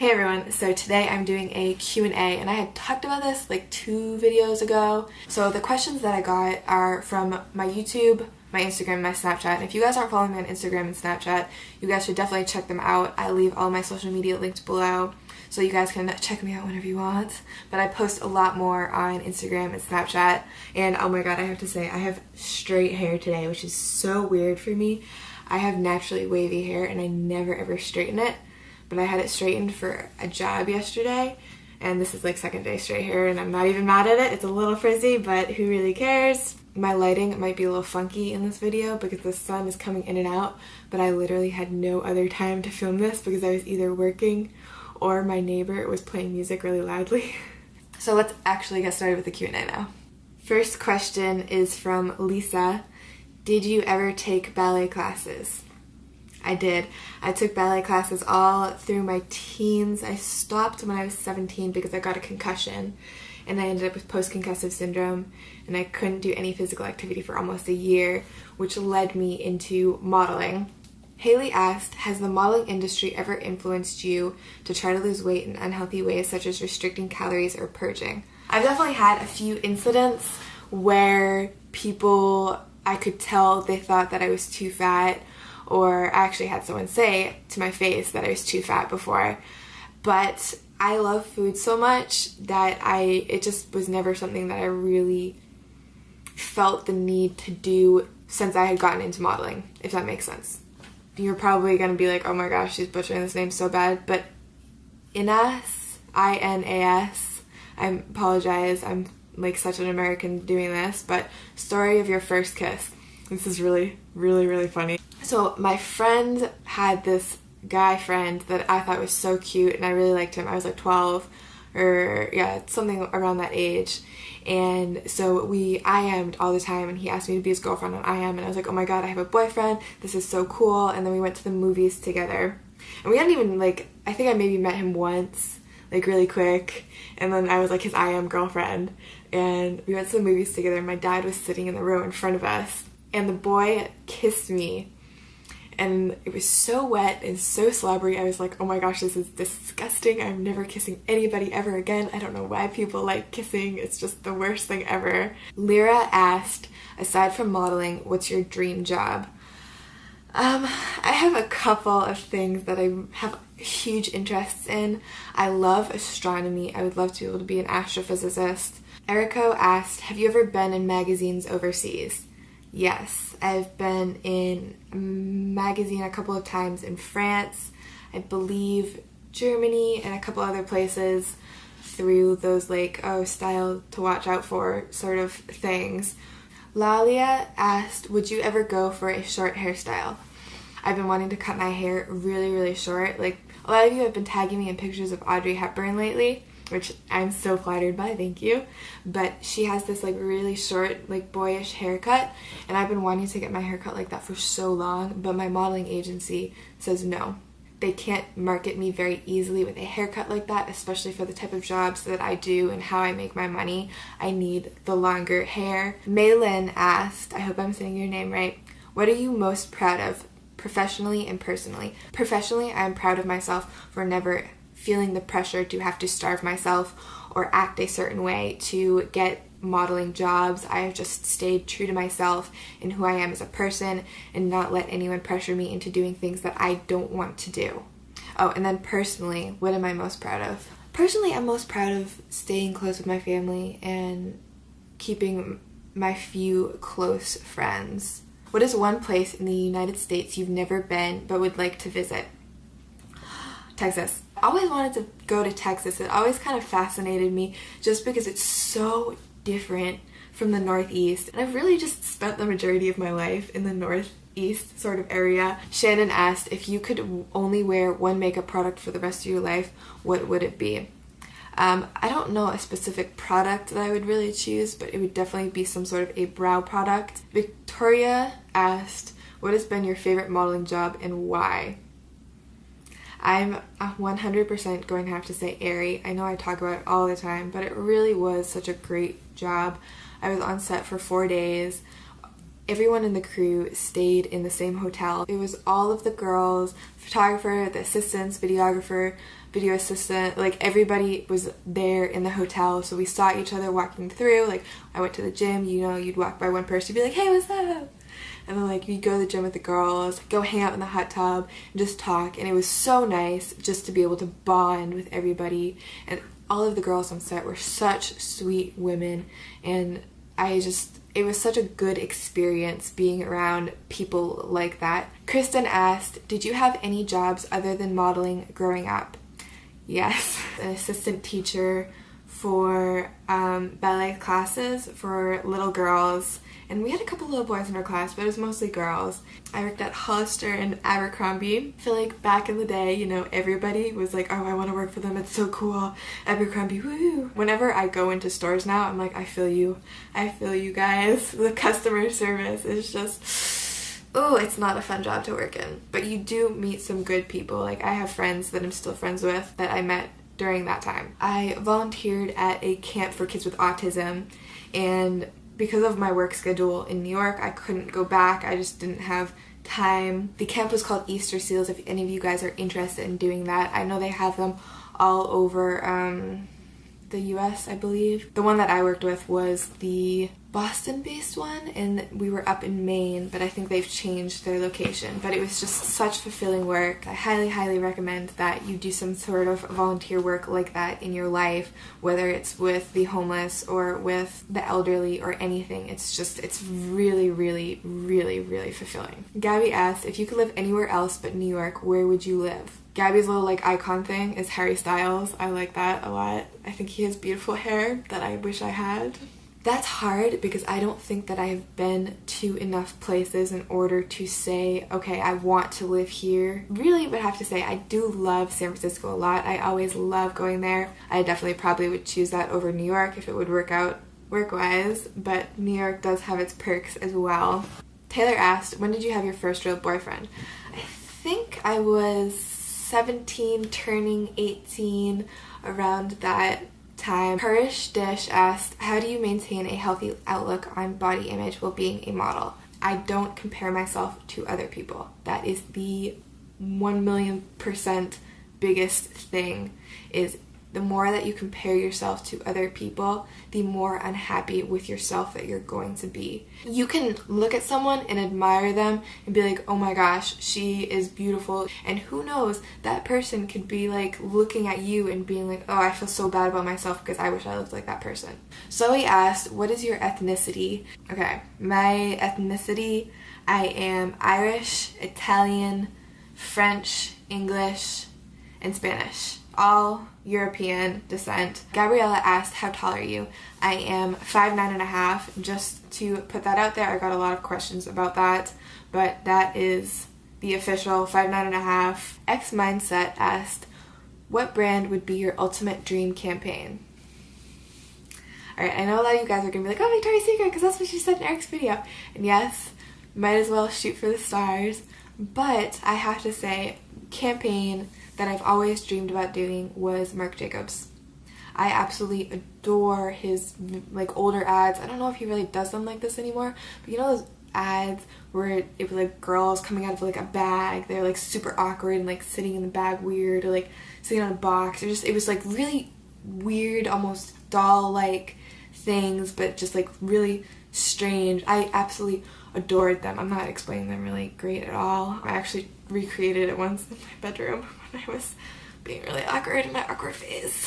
Hey everyone, so today I'm doing a Q&A and I had talked about this like 2 videos ago. So the questions that I got are from my YouTube, my Instagram, my Snapchat. And if you guys aren't following me on Instagram and Snapchat, you guys should definitely check them out. I leave all my social media linked below so you guys can check me out whenever you want. But I post a lot more on Instagram and Snapchat. And oh my god, I have to say, I have straight hair today, which is so weird for me. I have naturally wavy hair and I never ever straighten it. But I had it straightened for a job yesterday, and this is like second day straight hair, and I'm not even mad at it. It's a little frizzy, but who really cares? My lighting might be a little funky in this video because the sun is coming in and out, but I literally had no other time to film this because I was either working or my neighbor was playing music really loudly. So let's actually get started with the Q&A now. First question is from Lisa. Did you ever take ballet classes? I did. I took ballet classes all through my teens. I stopped when I was 17 because I got a concussion and I ended up with post-concussive syndrome and I couldn't do any physical activity for almost a year, which led me into modeling. Haley asked, has the modeling industry ever influenced you to try to lose weight in unhealthy ways such as restricting calories or purging? I've definitely had a few incidents where people, I could tell they thought that I was too fat, or I actually had someone say to my face that I was too fat before. But I love food so much that it just was never something that I really felt the need to do since I had gotten into modeling, if that makes sense. You're probably gonna be like, oh my gosh, she's butchering this name so bad, but Inas, I-N-A-S, I apologize, I'm like such an American doing this, but story of your first kiss. This is really, really, really funny. So my friend had this guy friend that I thought was so cute and I really liked him. I was like 12 or yeah, something around that age. And so we IM'd all the time and he asked me to be his girlfriend on IM and I was like, oh my god, I have a boyfriend. This is so cool. And then we went to the movies together. And we hadn't even I think I maybe met him once, like really quick. And then I was like his IM girlfriend. And we went to the movies together and my dad was sitting in the row in front of us. And the boy kissed me. And it was so wet and so slobbery. I was like, oh my gosh, this is disgusting. I'm never kissing anybody ever again. I don't know why people like kissing. It's just the worst thing ever. Lyra asked, aside from modeling, what's your dream job? I have a couple of things that I have huge interests in. I love astronomy. I would love to be able to be an astrophysicist. Erico asked, have you ever been in magazines overseas? Yes, I've been in a magazine a couple of times in France, I believe Germany, and a couple other places through those style to watch out for sort of things. Lalia asked, would you ever go for a short hairstyle? I've been wanting to cut my hair really, really short. Like, a lot of you have been tagging me in pictures of Audrey Hepburn lately, which I'm so flattered by, thank you. But she has this really short, boyish haircut, and I've been wanting to get my haircut like that for so long, but my modeling agency says no. They can't market me very easily with a haircut like that, especially for the type of jobs that I do and how I make my money. I need the longer hair. Maylin asked, I hope I'm saying your name right, what are you most proud of, professionally and personally? Professionally, I'm proud of myself for never feeling the pressure to have to starve myself or act a certain way to get modeling jobs. I have just stayed true to myself and who I am as a person and not let anyone pressure me into doing things that I don't want to do. Oh, and then personally, what am I most proud of? Personally, I'm most proud of staying close with my family and keeping my few close friends. What is one place in the United States you've never been but would like to visit? Texas. I always wanted to go to Texas. It always kind of fascinated me just because it's so different from the Northeast. And I've really just spent the majority of my life in the Northeast sort of area. Shannon asked, if you could only wear one makeup product for the rest of your life, what would it be? I don't know a specific product that I would really choose, but it would definitely be some sort of a brow product. Victoria asked, what has been your favorite modeling job and why? I'm 100% going to have to say Aerie. I know I talk about it all the time, but it really was such a great job. I was on set for 4 days. Everyone in the crew stayed in the same hotel. It was all of the girls, photographer, the assistants, videographer, video assistant, like everybody was there in the hotel, so we saw each other walking through. Like I went to the gym, you know, you'd walk by one person, you'd be like, hey, what's up? And then like you'd go to the gym with the girls, go hang out in the hot tub and just talk, and it was so nice just to be able to bond with everybody. And all of the girls on set were such sweet women, and it was such a good experience being around people like that. Kristen asked, did you have any jobs other than modeling growing up? Yes. An assistant teacher for ballet classes for little girls, and we had a couple little boys in our class, but it was mostly girls. I worked at Hollister and Abercrombie. I feel like back in the day, you know, everybody was like, oh, I want to work for them, it's so cool, Abercrombie, woo. Whenever I go into stores now, I'm like, I feel you guys. The customer service is just, oh, it's not a fun job to work in. But you do meet some good people. Like I have friends that I'm still friends with that I met during that time. I volunteered at a camp for kids with autism, and because of my work schedule in New York, I couldn't go back. I just didn't have time. The camp was called Easter Seals, if any of you guys are interested in doing that. I know they have them all over the US, I believe. The one that I worked with was the Boston-based one, and we were up in Maine, but I think they've changed their location. But it was just such fulfilling work. I highly, highly recommend that you do some sort of volunteer work like that in your life, whether it's with the homeless or with the elderly or anything. It's really, really, really, really fulfilling. Gabby asked, if you could live anywhere else but New York, where would you live? Gabby's little like icon thing is Harry Styles. I like that a lot. I think he has beautiful hair that I wish I had. That's hard because I don't think that I have been to enough places in order to say, okay, I want to live here. Really would have to say I do love San Francisco a lot. I always love going there. I definitely probably would choose that over New York if it would work out work-wise, but New York does have its perks as well. Taylor asked, when did you have your first real boyfriend? I think I was 17, turning 18, around that time. Harish Dish asked, how do you maintain a healthy outlook on body image while being a model? I don't compare myself to other people. That is the 1,000,000% biggest thing, is the more that you compare yourself to other people, the more unhappy with yourself that you're going to be. You can look at someone and admire them and be like, oh my gosh, she is beautiful. And who knows, that person could be like looking at you and being like, oh, I feel so bad about myself because I wish I looked like that person. Zoe asked, what is your ethnicity? Okay, my ethnicity, I am Irish, Italian, French, English, and Spanish. All European descent. Gabriella asked, how tall are you? I am 5'9.5". Just to put that out there, I got a lot of questions about that, but that is the official 5'9.5". X Mindset asked, what brand would be your ultimate dream campaign? Alright, I know a lot of you guys are gonna be like, oh, Victoria's Secret, because that's what she said in Eric's video. And yes, might as well shoot for the stars, but I have to say, campaign that I've always dreamed about doing was Marc Jacobs. I absolutely adore his like older ads. I don't know if he really does them like this anymore, but you know those ads where it was like girls coming out of like a bag, they're like super awkward and like sitting in the bag weird, or like sitting on a box, or just, it was like really weird, almost doll-like things, but just like really strange. I absolutely adored them. I'm not explaining them really great at all. I actually recreated it once in my bedroom when I was being really awkward in my awkward phase.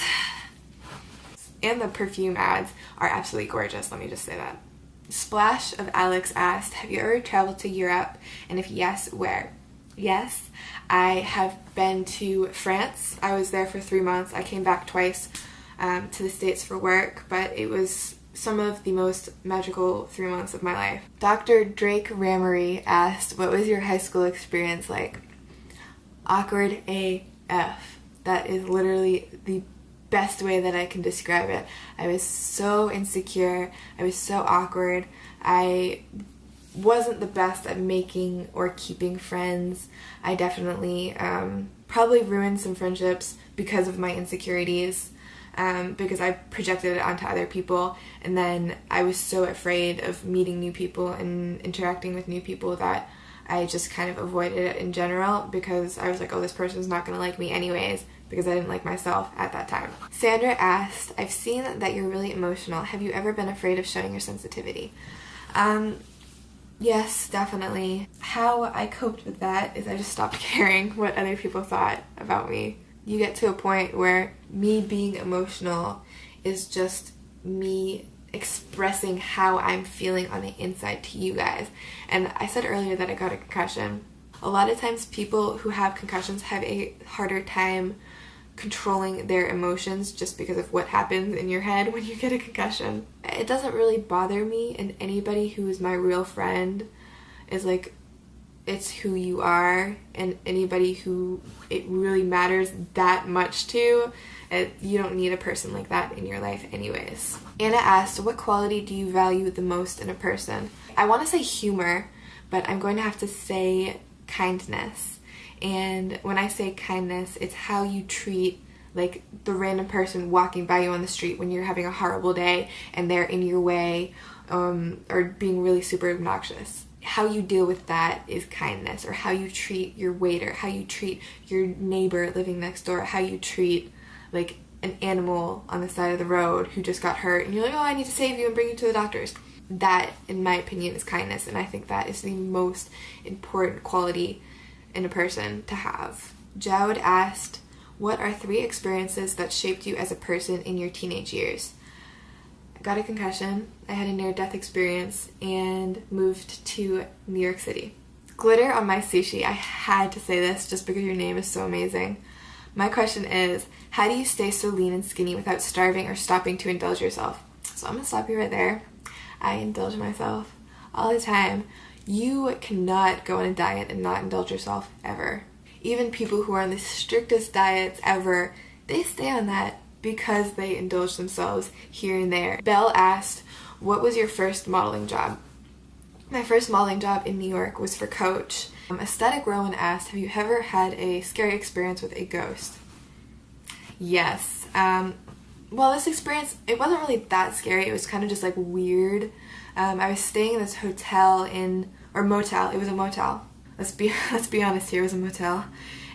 And the perfume ads are absolutely gorgeous, let me just say that. Splash of Alex asked, have you ever traveled to Europe? And if yes, where? Yes, I have been to France. I was there for 3 months. I came back twice to the States for work, but it was some of the most magical 3 months of my life. Dr. Drake Ramery asked, what was your high school experience like? Awkward AF. That is literally the best way that I can describe it. I was so insecure. I was so awkward. I wasn't the best at making or keeping friends. I definitely probably ruined some friendships because of my insecurities. Because I projected it onto other people, and then I was so afraid of meeting new people and interacting with new people that I just kind of avoided it in general, because I was like, oh, this person's not going to like me anyways, because I didn't like myself at that time. Sandra asked, I've seen that you're really emotional. Have you ever been afraid of showing your sensitivity? Yes, definitely. How I coped with that is I just stopped caring what other people thought about me. You get to a point where me being emotional is just me expressing how I'm feeling on the inside to you guys. And I said earlier that I got a concussion. A lot of times people who have concussions have a harder time controlling their emotions just because of what happens in your head when you get a concussion. It doesn't really bother me, and anybody who is my real friend is like, it's who you are, and anybody who it really matters that much to, you don't need a person like that in your life anyways. Anna asked, what quality do you value the most in a person? I want to say humor, but I'm going to have to say kindness. And when I say kindness, it's how you treat like the random person walking by you on the street when you're having a horrible day and they're in your way, or being really super obnoxious. How you deal with that is kindness. Or how you treat your waiter, how you treat your neighbor living next door, how you treat like an animal on the side of the road who just got hurt and you're like, oh, I need to save you and bring you to the doctors. That, in my opinion, is kindness, and I think that is the most important quality in a person to have. Jowd asked, what are 3 experiences that shaped you as a person in your teenage years? I got a concussion, I had a near-death experience, and moved to New York City. Glitter on my sushi. I had to say this just because your name is so amazing. My question is, how do you stay so lean and skinny without starving or stopping to indulge yourself? So I'm gonna stop you right there. I indulge myself all the time. You cannot go on a diet and not indulge yourself ever. Even people who are on the strictest diets ever, they stay on that because they indulge themselves here and there. Belle asked, what was your first modeling job? My first modeling job in New York was for Coach. Aesthetic Rowan asked, have you ever had a scary experience with a ghost? Yes. Well, this experience, it wasn't really that scary. It was kind of just like weird. I was staying in this hotel motel. It was a motel. Let's be honest here, it was a motel.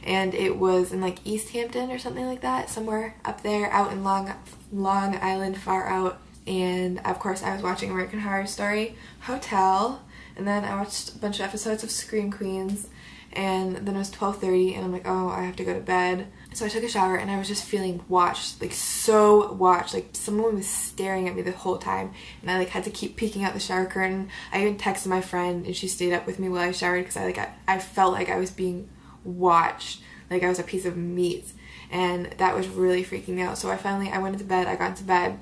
And it was in like East Hampton or something like that, somewhere up there, out in Long Island, far out. And of course I was watching American Horror Story Hotel, and then I watched a bunch of episodes of Scream Queens, and then it was 12:30 and I'm like, oh, I have to go to bed. So I took a shower and I was just feeling watched, like so watched, like someone was staring at me the whole time, and I like had to keep peeking out the shower curtain. I even texted my friend and she stayed up with me while I showered because I felt like I was being watched, like I was a piece of meat, and that was really freaking me out. So I went into bed, I got into bed,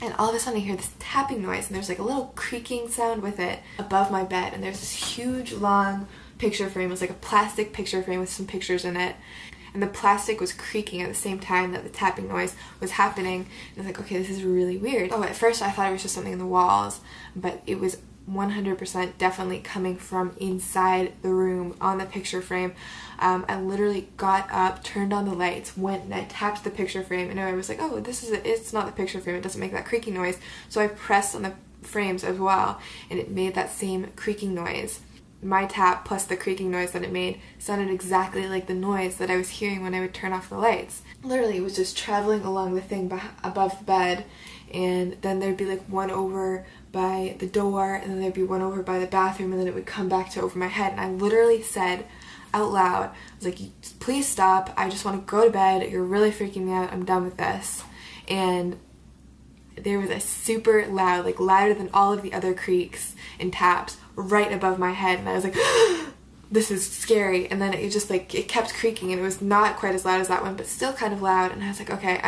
and all of a sudden I hear this tapping noise, and there's like a little creaking sound with it above my bed, and there's this huge long picture frame. It was like a plastic picture frame with some pictures in it, and the plastic was creaking at the same time that the tapping noise was happening. And I was like, okay, this is really weird. Oh, at first I thought it was just something in the walls, but it was 100% definitely coming from inside the room on the picture frame. I literally got up, turned on the lights, went and I tapped the picture frame, and I was like, oh, this is it. It's not the picture frame, it doesn't make that creaking noise. So I pressed on the frames as well, and it made that same creaking noise. My tap plus the creaking noise that it made sounded exactly like the noise that I was hearing when I would turn off the lights. Literally, it was just traveling along the thing above the bed, and then there'd be like one over by the door, and then there'd be one over by the bathroom, and then it would come back to over my head. And I literally said out loud, I was like, please stop, I just want to go to bed, you're really freaking me out, I'm done with this. And there was a super loud, like louder than all of the other creaks and taps, right above my head, and I was like, this is scary. And then it just like, it kept creaking, and it was not quite as loud as that one, but still kind of loud. And I was like, okay,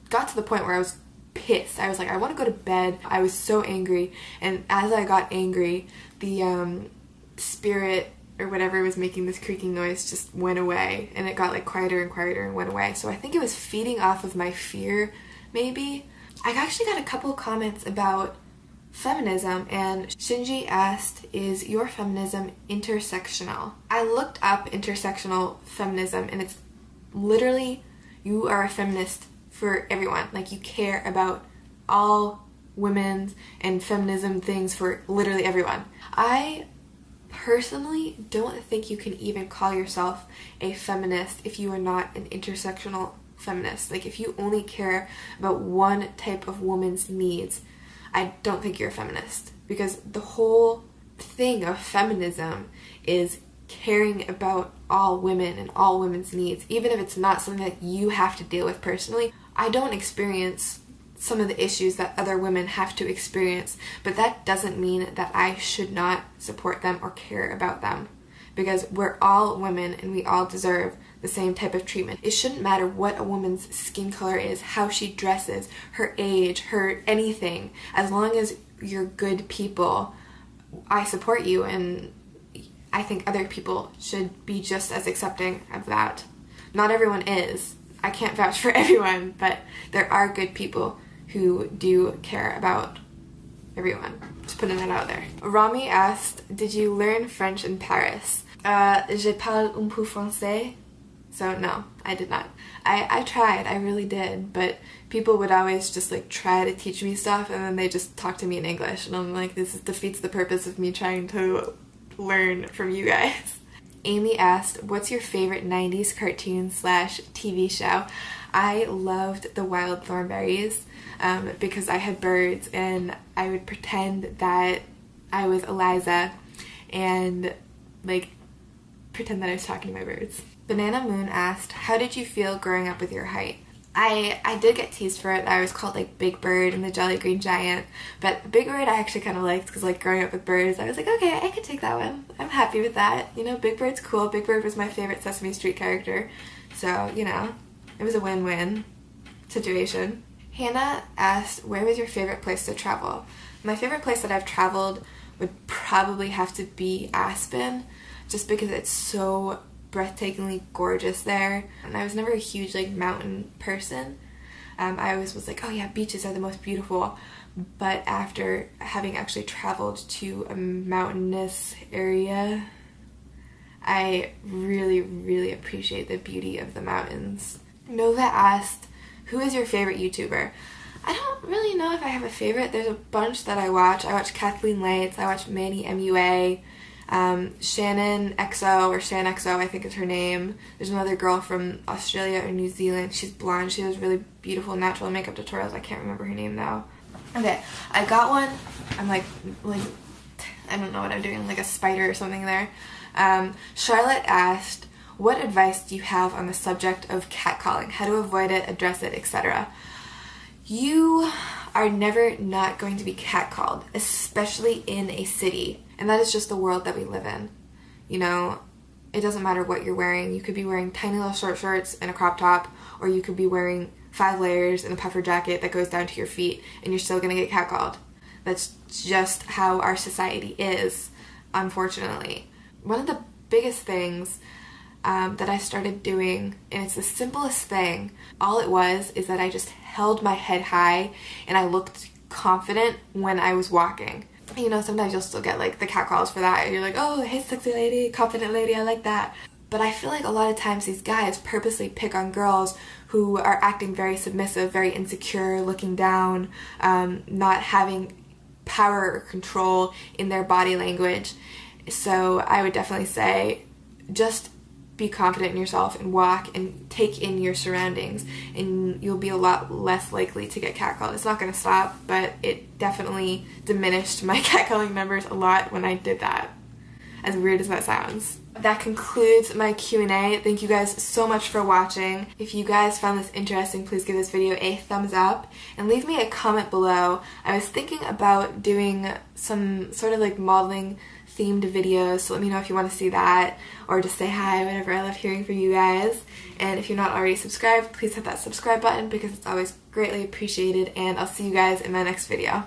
got to the point where I was pissed. I was like, I want to go to bed. I was so angry, and as I got angry, the spirit or whatever was making this creaking noise just went away, and it got like quieter and quieter and went away. So I think it was feeding off of my fear, maybe. I actually got a couple comments about feminism, and Shinji asked, is your feminism intersectional? I looked up intersectional feminism, and it's literally, you are a feminist for everyone. Like, you care about all women's and feminism things for literally everyone. I personally don't think you can even call yourself a feminist if you are not an intersectional feminist. Like, if you only care about one type of woman's needs, I don't think you're a feminist, because the whole thing of feminism is caring about all women and all women's needs, even if it's not something that you have to deal with personally. I don't experience some of the issues that other women have to experience, but that doesn't mean that I should not support them or care about them, because we're all women and we all deserve the same type of treatment. It shouldn't matter what a woman's skin color is, how she dresses, her age, her anything. As long as you're good people, I support you, and I think other people should be just as accepting of that. Not everyone is. I can't vouch for everyone, but there are good people who do care about everyone. Just putting that out there. Rami asked, did you learn French in Paris? Je parle un peu français. So no, I did not. I tried, I really did, but people would always just like try to teach me stuff and then they just talk to me in English, and I'm like, this defeats the purpose of me trying to learn from you guys. Amy asked, what's your favorite 90s cartoon / TV show? I loved The Wild Thornberrys because I had birds and I would pretend that I was Eliza and like pretend that I was talking to my birds. Banana Moon asked, how did you feel growing up with your height? I did get teased for it. I was called like Big Bird and the Jolly Green Giant, but Big Bird I actually kind of liked because like growing up with birds, I was like, okay, I could take that one. I'm happy with that. You know, Big Bird's cool. Big Bird was my favorite Sesame Street character, so you know, it was a win-win situation. Hannah asked, where was your favorite place to travel? My favorite place that I've traveled would probably have to be Aspen, just because it's so breathtakingly gorgeous there, and I was never a huge like mountain person. I always was like, oh yeah, beaches are the most beautiful, but after having actually traveled to a mountainous area, I really appreciate the beauty of the mountains. Nova asked, who is your favorite YouTuber? I don't really know if I have a favorite. There's a bunch that I watch. I watch Kathleen Lights, I watch Manny MUA, Shannon XO, or Shan XO I think is her name. There's another girl from Australia or New Zealand. She's blonde. She does really beautiful natural makeup tutorials. I can't remember her name now. Okay, I got one. I'm like I don't know what I'm doing, like a spider or something there. Charlotte asked, what advice do you have on the subject of catcalling? How to avoid it, address it, etc. You are never not going to be catcalled, especially in a city. And that is just the world that we live in. You know, it doesn't matter what you're wearing. You could be wearing tiny little short shorts and a crop top, or you could be wearing 5 layers and a puffer jacket that goes down to your feet, and you're still gonna get catcalled. That's just how our society is, unfortunately. One of the biggest things that I started doing, and it's the simplest thing, all it was is that I just held my head high and I looked confident when I was walking. You know, sometimes you'll still get like the catcalls for that, and you're like, oh, hey sexy lady, confident lady, I like that. But I feel like a lot of times these guys purposely pick on girls who are acting very submissive, very insecure, looking down, not having power or control in their body language. So I would definitely say just be confident in yourself and walk and take in your surroundings, and you'll be a lot less likely to get catcalled. It's not going to stop, but it definitely diminished my catcalling numbers a lot when I did that, as weird as that sounds. That concludes my Q&A. Thank you guys so much for watching. If you guys found this interesting, please give this video a thumbs up and leave me a comment below. I was thinking about doing some sort of like modeling themed videos, so let me know if you want to see that, or just say hi, whatever. I love hearing from you guys. And if you're not already subscribed, please hit that subscribe button because it's always greatly appreciated, and I'll see you guys in my next video.